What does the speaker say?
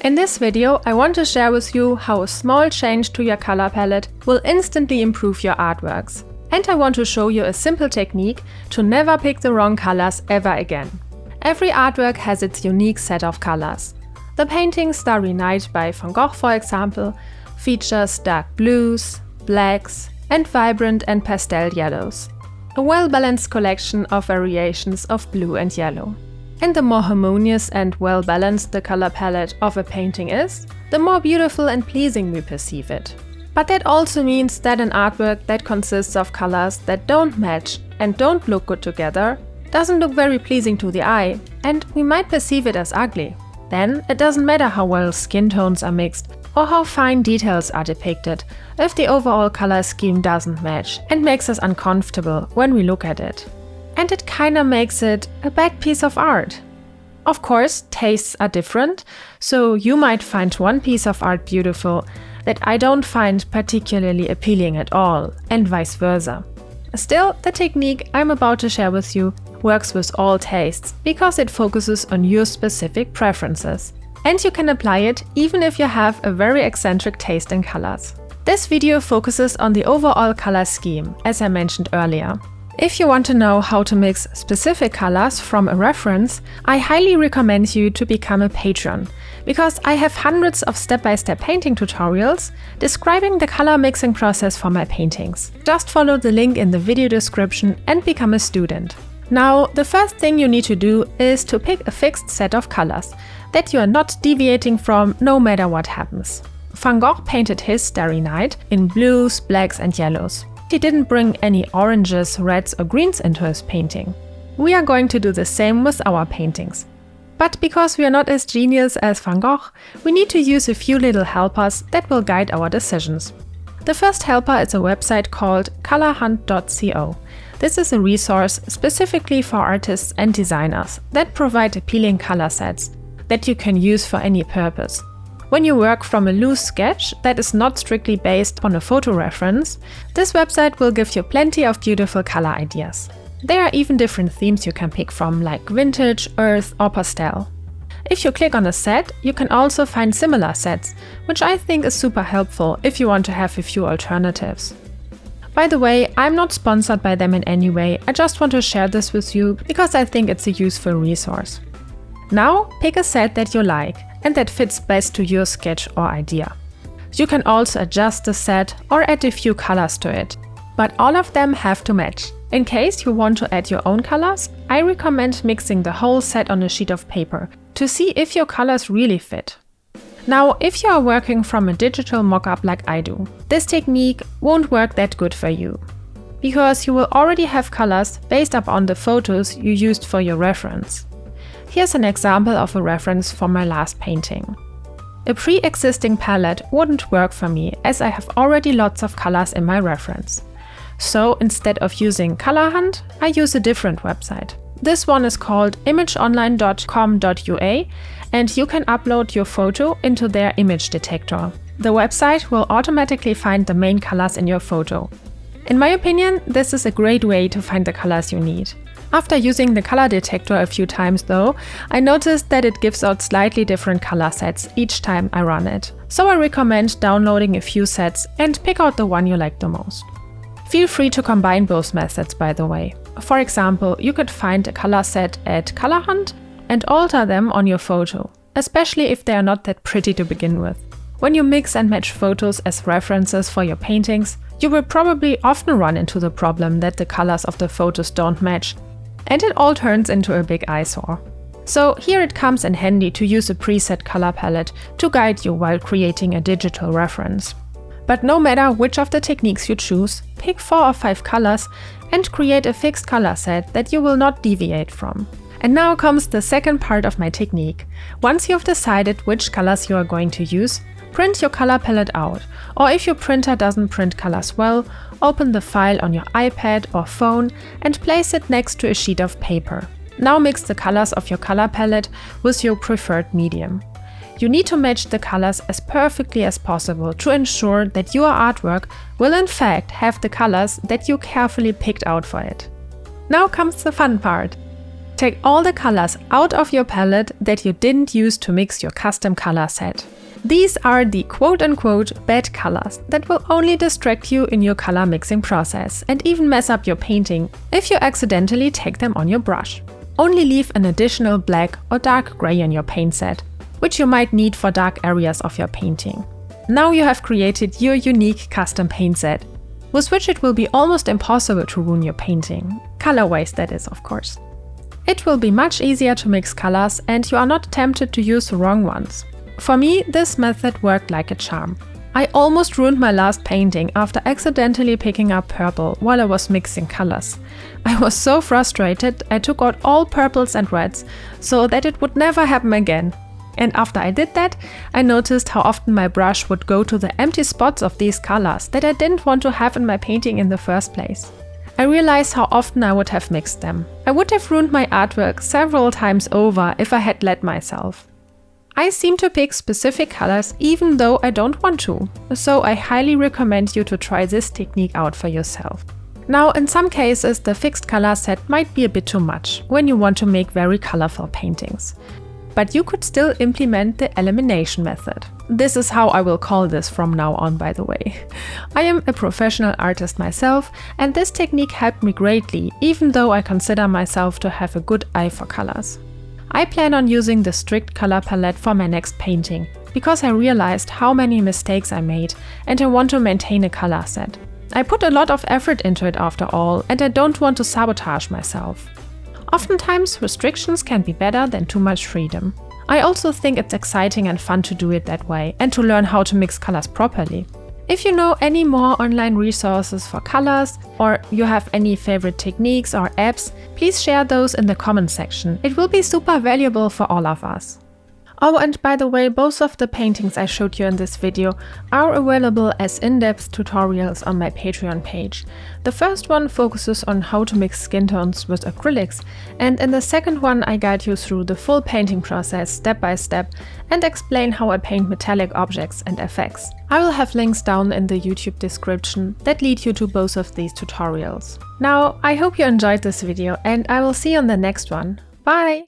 In this video, I want to share with you how a small change to your color palette will instantly improve your artworks. And I want to show you a simple technique to never pick the wrong colors ever again. Every artwork has its unique set of colors. The painting Starry Night by Van Gogh, for example, features dark blues, blacks, and vibrant and pastel yellows. A well-balanced collection of variations of blue and yellow. And the more harmonious and well-balanced the color palette of a painting is, the more beautiful and pleasing we perceive it. But that also means that an artwork that consists of colors that don't match and don't look good together doesn't look very pleasing to the eye, and we might perceive it as ugly. Then it doesn't matter how well skin tones are mixed or how fine details are depicted if the overall color scheme doesn't match and makes us uncomfortable when we look at it. And it kinda makes it a bad piece of art. Of course, tastes are different, so you might find one piece of art beautiful that I don't find particularly appealing at all, and vice versa. Still, the technique I'm about to share with you works with all tastes because it focuses on your specific preferences. And you can apply it even if you have a very eccentric taste in colors. This video focuses on the overall color scheme, as I mentioned earlier. If you want to know how to mix specific colors from a reference, I highly recommend you to become a patron, because I have hundreds of step-by-step painting tutorials describing the color mixing process for my paintings. Just follow the link in the video description and become a student. Now, the first thing you need to do is to pick a fixed set of colors that you are not deviating from no matter what happens. Van Gogh painted his Starry Night in blues, blacks and yellows. He didn't bring any oranges, reds or greens into his painting. We are going to do the same with our paintings. But because we are not as genius as Van Gogh, we need to use a few little helpers that will guide our decisions. The first helper is a website called colorhunt.co. This is a resource specifically for artists and designers that provide appealing color sets that you can use for any purpose. When you work from a loose sketch that is not strictly based on a photo reference, this website will give you plenty of beautiful color ideas. There are even different themes you can pick from, like vintage, earth or pastel. If you click on a set, you can also find similar sets, which I think is super helpful if you want to have a few alternatives. By the way, I'm not sponsored by them in any way, I just want to share this with you because I think it's a useful resource. Now, pick a set that you like and that fits best to your sketch or idea. You can also adjust the set or add a few colors to it, but all of them have to match. In case you want to add your own colors, I recommend mixing the whole set on a sheet of paper to see if your colors really fit. Now, if you are working from a digital mockup like I do, this technique won't work that good for you, because you will already have colors based upon the photos you used for your reference. Here's an example of a reference from my last painting. A pre-existing palette wouldn't work for me as I have already lots of colors in my reference. So instead of using Color Hunt, I use a different website. This one is called imageonline.com.ua and you can upload your photo into their image detector. The website will automatically find the main colors in your photo. In my opinion, this is a great way to find the colors you need. After using the color detector a few times though, I noticed that it gives out slightly different color sets each time I run it. So I recommend downloading a few sets and pick out the one you like the most. Feel free to combine both methods, by the way. For example, you could find a color set at Color Hunt and alter them on your photo, especially if they are not that pretty to begin with. When you mix and match photos as references for your paintings, you will probably often run into the problem that the colors of the photos don't match, and it all turns into a big eyesore. So here it comes in handy to use a preset color palette to guide you while creating a digital reference. But no matter which of the techniques you choose, pick 4 or 5 colors and create a fixed color set that you will not deviate from. And now comes the second part of my technique. Once you've decided which colors you are going to use, print your color palette out, or if your printer doesn't print colors well, open the file on your iPad or phone and place it next to a sheet of paper. Now mix the colors of your color palette with your preferred medium. You need to match the colors as perfectly as possible to ensure that your artwork will in fact have the colors that you carefully picked out for it. Now comes the fun part. Take all the colors out of your palette that you didn't use to mix your custom color set. These are the quote-unquote bad colors that will only distract you in your color mixing process and even mess up your painting if you accidentally take them on your brush. Only leave an additional black or dark gray in your paint set, which you might need for dark areas of your painting. Now you have created your unique custom paint set, with which it will be almost impossible to ruin your painting. Colorways, that is, of course. It will be much easier to mix colors and you are not tempted to use the wrong ones. For me, this method worked like a charm. I almost ruined my last painting after accidentally picking up purple while I was mixing colors. I was so frustrated I took out all purples and reds so that it would never happen again. And after I did that, I noticed how often my brush would go to the empty spots of these colors that I didn't want to have in my painting in the first place. I realized how often I would have mixed them. I would have ruined my artwork several times over if I had let myself. I seem to pick specific colors even though I don't want to, so I highly recommend you to try this technique out for yourself. Now, in some cases, the fixed color set might be a bit too much when you want to make very colorful paintings. But you could still implement the elimination method. This is how I will call this from now on, by the way. I am a professional artist myself, and this technique helped me greatly, even though I consider myself to have a good eye for colors. I plan on using the strict color palette for my next painting, because I realized how many mistakes I made and I want to maintain a color set. I put a lot of effort into it after all, and I don't want to sabotage myself. Oftentimes, restrictions can be better than too much freedom. I also think it's exciting and fun to do it that way and to learn how to mix colors properly. If you know any more online resources for colors or you have any favorite techniques or apps, please share those in the comments section. It will be super valuable for all of us. Oh, and by the way, both of the paintings I showed you in this video are available as in-depth tutorials on my Patreon page. The first one focuses on how to mix skin tones with acrylics, and in the second one I guide you through the full painting process step by step and explain how I paint metallic objects and effects. I will have links down in the YouTube description that lead you to both of these tutorials. Now, I hope you enjoyed this video and I will see you on the next one. Bye!